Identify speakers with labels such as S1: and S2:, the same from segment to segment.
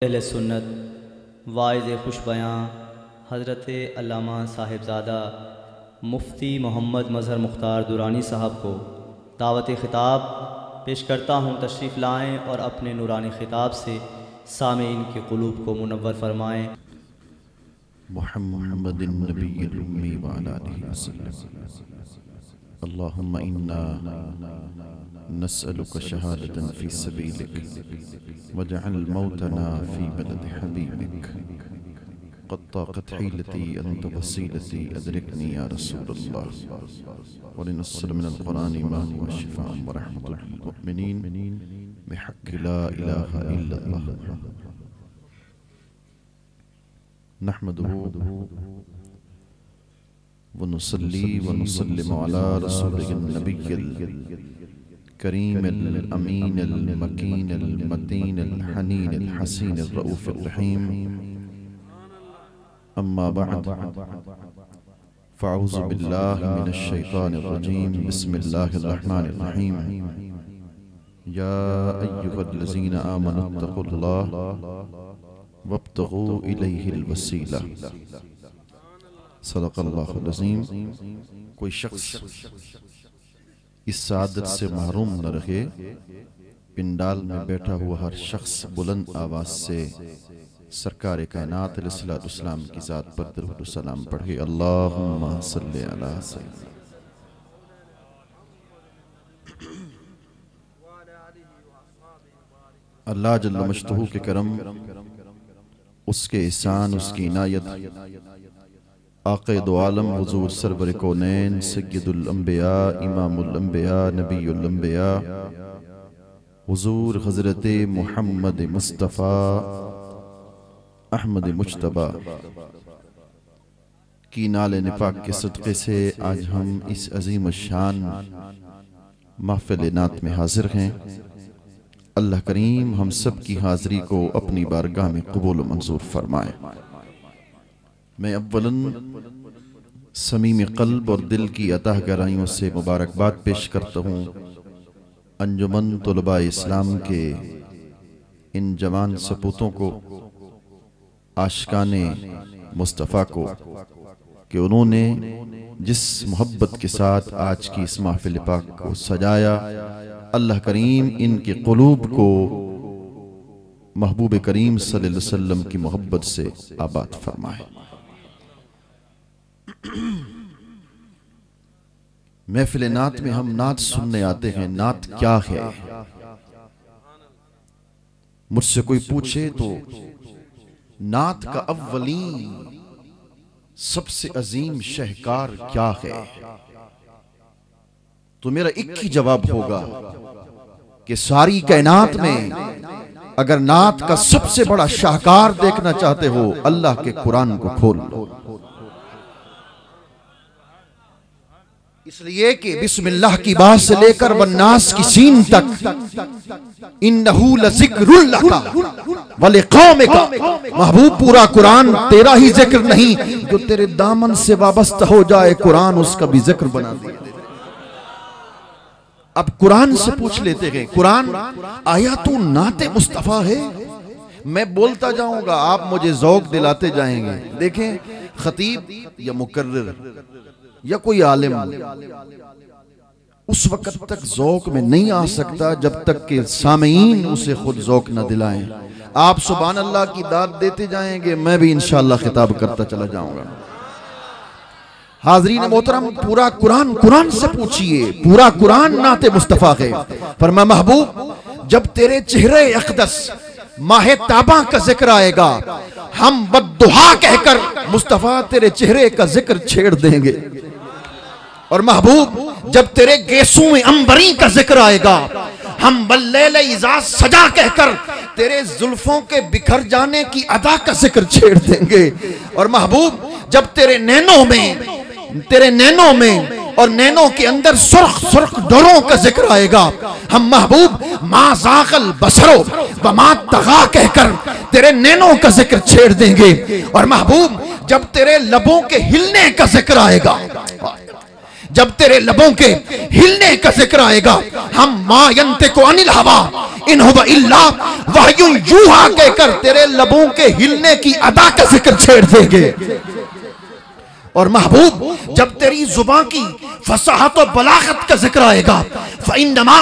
S1: अहले सुन्नत वाइज़ खुश बयां हज़रत अल्लामा साहिबज़ादा मुफ्ती मोहम्मद मज़हर मुख्तार दुरानी साहब को दावत ख़िताब पेश करता हूँ। तशरीफ़ लाएँ और अपने नूरानी ख़िताब से सामीन के क़ुलूब को मुनव्वर फ़रमाएँ।
S2: मुहम्मदिन नबिय्यिल उम्मी व अला आलिहि वसल्लम। अल्लाहुम्मा इन्ना नस्अलुका शहादतन फ़ी सबीलिक वजअल मौतना फ़ी बलद हबीबिक क़द ताक़त हिलती अंत वसीलती अदरिकनी या रसूलल्लाह वलिनस्सल मिनल क़ुरानि मा हुवा शिफ़ाअन व रहमतुल लिल मुमिनीन बिहक़्क़ि ला इलाहा इल्लल्लाह नहमदुहु व नुसल्ली व नुसल्लिमु अला रसूलिहिन नबिय्यिल करीमिल अमीनिल मकीनिल मतीनिल हनीनिल हसीनिर रऊफ़िर रहीम। अम्मा बअद फ़अऊज़ु बिल्लाहि मिनश शैतानिर रजीम। बिस्मिल्लाहिर रहमानिर रहीम। या अय्युहल्लज़ीना आमनुत्तक़ुल्लाह वब्तगू इलैहिल वसीला। सदक़ल्लाहुल अज़ीम। कोई शख्स इस सादत से महरूम न रहे। पिंडाल में बैठा हुआ हर शख्स बुलंद आवाज से सरकार कायनात अलैहिस्सलाम की ज़ात पर दरूद सलाम पढ़े। अल्लाहुम्मा सल्लि अला सय्यिदना। अल्लाह जल्ल मजदहू के करम, उसके एहसान, उसकी इनायत, आक़े दो आलम हुज़ूर सरवर कौनैन सय्यदुल अंबिया इमामुल अंबिया नबीयुल अंबिया हुज़ूर हज़रत मुहम्मद मुस्तफ़ा अहमद मुज्तबा की नाले निपाक के सदक़े से आज हम इस अज़ीम शान महफ़िल नात में हाजिर हैं। अल्लाह करीम हम सब की हाज़री को अपनी बारगाह में कबूल व मंजूर फरमाए। मैं अव्वलन समीम क़ल्ब और दिल की अताह गहराइयों से मुबारकबाद पेश करता हूँ अंजुमन तुलबा इस्लाम के इन जवान सपूतों को, आशिकाने मुस्तफ़ा को, कि उन्होंने जिस मोहब्बत के साथ आज की इस महफ़िल पाक को सजाया। अल्लाह करीम इनके क़ुलूब को महबूब करीम सल्लल्लाहु अलैहि वसल्लम की मोहब्बत से आबाद फरमाए। महफिल नात में हम नात सुनने आते हैं। नात क्या है? मुझसे कोई पूछे तो नात का अव्वलीन सबसे अजीम शहकार क्या है, तो मेरा एक ही जवाब होगा कि सारी कायनात में अगर नात का सबसे बड़ा शाहकार देखना चाहते हो, अल्लाह के कुरान को खोल लो। इसलिए कि बिस्मिल्लाह की बात से लेकर वन्नास की सीन तक इन्नहु लज़िक्रुल लका व लिक़ौमिका, महबूब पूरा कुरान तेरा ही जिक्र नहीं, जो तेरे दामन से वाबस्ता हो जाए कुरान उसका भी जिक्र बना दिया। अब कुरान से पूछ लेते हैं, कुरान आया तू नाते मुस्तफ़ा है? मैं बोलता जाऊंगा, आप मुझे ज़ौक़ दिलाते जाएंगे। देखें, खतीब या मुकर्रिर या कोई आलिम उस वक्त तक ज़ौक़ में नहीं आ सकता जब तक कि सामीन उसे खुद ज़ौक़ न दिलाएं। आप सुभान अल्लाह की दाद देते जाएंगे, मैं भी इंशाअल्लाह खिताब करता चला जाऊंगा। हाज़रीन मोहतरम, पूरा कुरान कुरान से पूछिए, पूरा कुरान नाते मुस्तफ़ा है। फरमा महबूब, जब तेरे चेहरे अक़दस माहे ताबा का जिक्र आएगा, हम बद्दुहा कहकर मुस्तफ़ा तेरे चेहरे का जिक्र छेड़ देंगे। और महबूब, जब तेरे गेसू में अंबरी का जिक्र आएगा, हम बल्लैल इज़ा सजा कहकर तेरे जुल्फों के बिखर जाने की अदा का जिक्र छेड़ देंगे। और महबूब, जब तेरे नैनों में और नैनों के अंदर सुर्ख सुर्ख डोरों का जिक्र आएगा, हम महबूब मा ज़ाग़ल बसरो व मा तग़ा कहकर तेरे नैनों का जिक्र छेड़ देंगे। और महबूब, जब तेरे लबों के हिलने का जिक्र आएगा, जब तेरे लबों के हिलने का जिक्र आएगा, हम मा यंतिकु अनिल हवा इन हुवा इल्ला वह्युन यूहा कहकर तेरे लबों के हिलने की अदा का जिक्र छेड़ देंगे। और महबूब जब तेरी जुबान की फसाहत और बलागत का जिक्र आएगा, फ़इन्नमा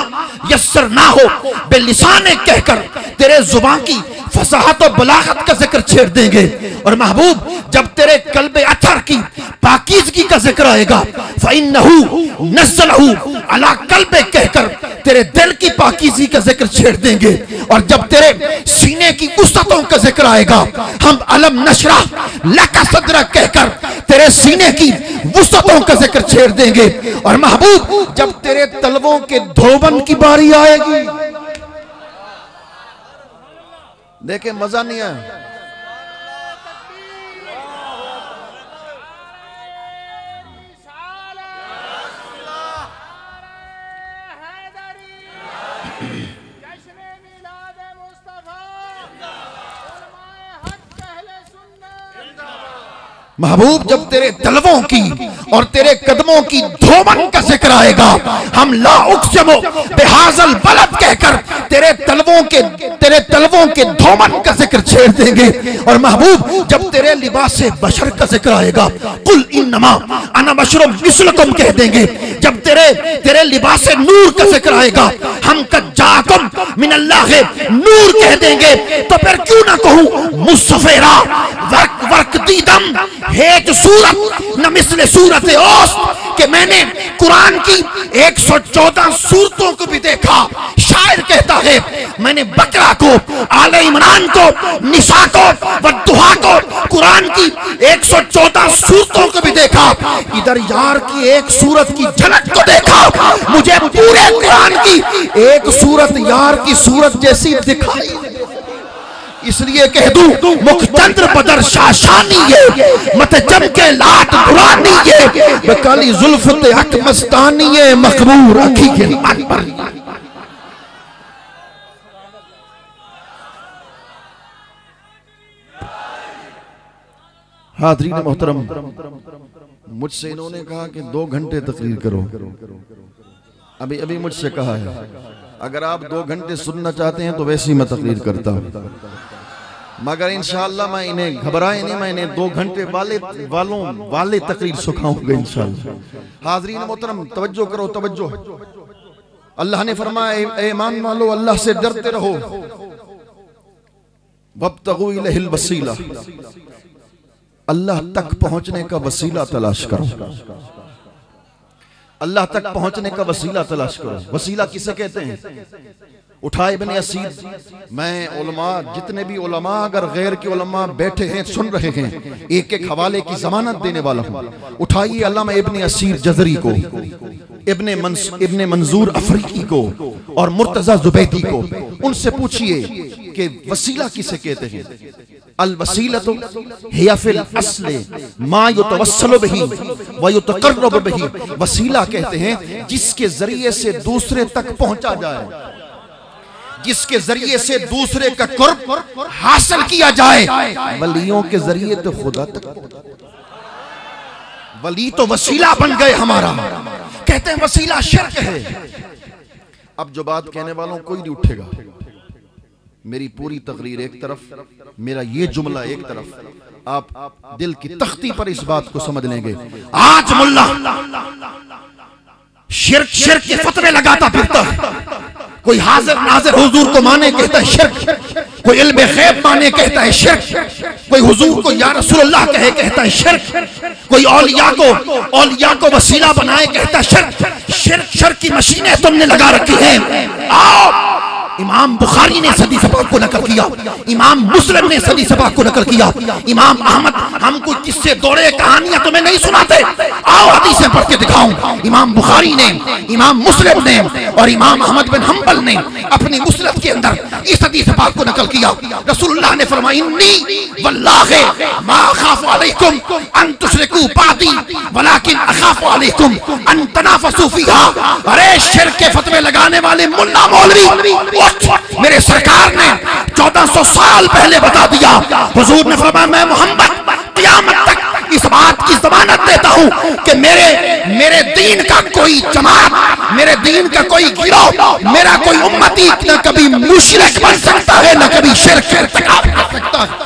S2: यस्सरनाहु बिलिसाने कहकर तेरे जुबान की फसाहत और बलागत का जिक्र छेड़ देंगे। और महबूब जब तेरे कल्बे अथर की पाकीज़गी का जिक्र आएगा, फ़इन्नहु नज़्ज़लहु अला कल्बे कहकर तेरे दिल की पाकीज़गी का जिक्र छेड़ देंगे। और जब तेरे सीने की वुसअतों का जिक्र आएगा, हम अलम नशरह लका सदरक कहकर तेरे सीने की वुसअतों का जिक्र छेड़ देंगे। और महबूब जब तेरे तलवों के धोबन की बारी आएगी, देखे मजा नहीं आया। महबूब जब तेरे तलवों की और तेरे कदमों की धोबन का जिक्र आएगा, हम ला उक़्सिमु बिहाज़ल बलद कहकर तेरे तलवों के धोबन का जिक्र छेड़ देंगे। और महबूब जब तेरे लिबासे बशर का जिक्र आएगा, कुल इन्नमा अना बशरुम मिस्लुकुम कह देंगे। जब तेरे लिबासे नूर का जिक्र आएगा, हम कद जाअकुम मिनल्लाहि नूर कह देंगे। तो फिर क्यों ना कहूं मुस्सफेरा वर्क दीदम एक सूरत न मिस्ले सूरत औस्त कि मैंने कुरान की 114 सूरतों को भी देखा। शायर कहता है मैंने बकरा को, आले इमरान को, निसा को, वद्दुहा को, कुरान की 114 सूरतों को भी देखा। इधर यार की एक सूरत की झलक को देखा। मुझे पूरे कुरान की एक सूरत यार की सूरत जैसी दिखाई। इसलिए कह दूं मुखचंद्र बदर शाशानी ये मत चमके लाट पुरानी ये बकाली जुल्फत हक मस्तानी ये मकबूर अखी के अकबर। हाज़रीन मोहतरम, मुझसे इन्होंने कहा कि 2 घंटे तकरीर करो। अभी मुझसे कहा है अगर आप 2 घंटे सुनना चाहते हैं तो वैसे ही मैं तकरीर करता हूं, मगर इंशाअल्लाह मैं इन्हें घबराए नहीं, मैं इन्हें 2 घंटे वाले तकरीर सुखाऊंगा इंशाअल्लाह। हाज़रीन मोहतरम तवज्जो करो, तवज्जो। अल्लाह ने फरमाया ए ईमान वालो अल्लाह से डरते रहो, वब्तगू इलैहिल वसीला, अल्लाह तक पहुंचने का वसीला तलाश करो। अल्लाह तक पहुंचने का वसीला तलाश करो। वसीला किसे कहते हैं? उठाए इब्ने असीर, मैं उलमा जितने भी उलमा अगर गैर के उलमा बैठे हैं सुन रहे हैं, एक एक हवाले की जमानत देने वाला हूं। उठाइए अल्लामा इब्ने असीर जज़री को, इब्ने मंजूर अफरीकी को और मुर्तजा जुबैदी को, उनसे पूछिए कि वसीला किसे कहते हैं। अल वसीलतु हिया फिल अस्ल मा युतवस्सलु बिही व युतक़र्रबु बिही। वसीला कहते हैं जिसके जरिए से दूसरे तक पहुंचा जाए, जिसके जरिए से दूसरे का कुर्ब हासिल किया जाए। वलियों के जरिए तो खुदा तक, वली तो वसीला बन गए हमारा। कहते हैं वसीला शिर्क है। अब जो बात कहने वालों कोई नहीं उठेगा। मेरी पूरी तकरीर एक तरफ, मेरा ये जुमला एक तरफ, आप दिल की तख्ती पर इस बात को समझ लेंगे। आज मुल्ला शिर्क के फतवे लगाता फिरता है। कोई हाजिर नाजिर हुजूर को माने कहता है शिर्क, कोई इल्म गैब माने कहता है शिर्क, कोई हुजूर को या रसूलुल्लाह कहे कहता है शिर्क, कोई औलिया को वसीला बनाए कहता है शिर्क। शिर्क की मशीनें तुमने लगा रखी हैं। आओ, इमाम बुखारी ने सदी सबाक को नकल किया, इमाम मुस्लिम ने सदी सबाक को नकल किया, इमाम अहमद, हम कोई किस्से दौड़े कहानियां तुम्हें नहीं सुनाते। आओ हदीसें पढ़ के दिखाऊं। इमाम बुखारी ने, इमाम मुस्लिम ने और इमाम अहमद बिन हम्बल ने अपनी मुसनद के अंदर इस हदीस पाक को नकल किया। रसूलुल्लाह ने फरमाया इन्नी वल्लाहि मा अखाफु अलैकुम अन तुशरिकू बादी वलाकिन अखाफु अलैकुम अन तनाफसू फीहा। अरे शिर्क के फतवे लगाने वाले मुल्ला मौलवी, मेरे सरकार ने 1400 साल पहले बता दिया। हुजूर ने फरमाया मैं मोहम्मद क़यामत तक इस बात की ज़मानत देता हूं हूं कि मेरे दीन का कोई जमात, मेरे दीन का कोई गिरोह, मेरा कोई उम्मती न कभी मुशरिक बन सकता है, न कभी शिर्क कर सकता है।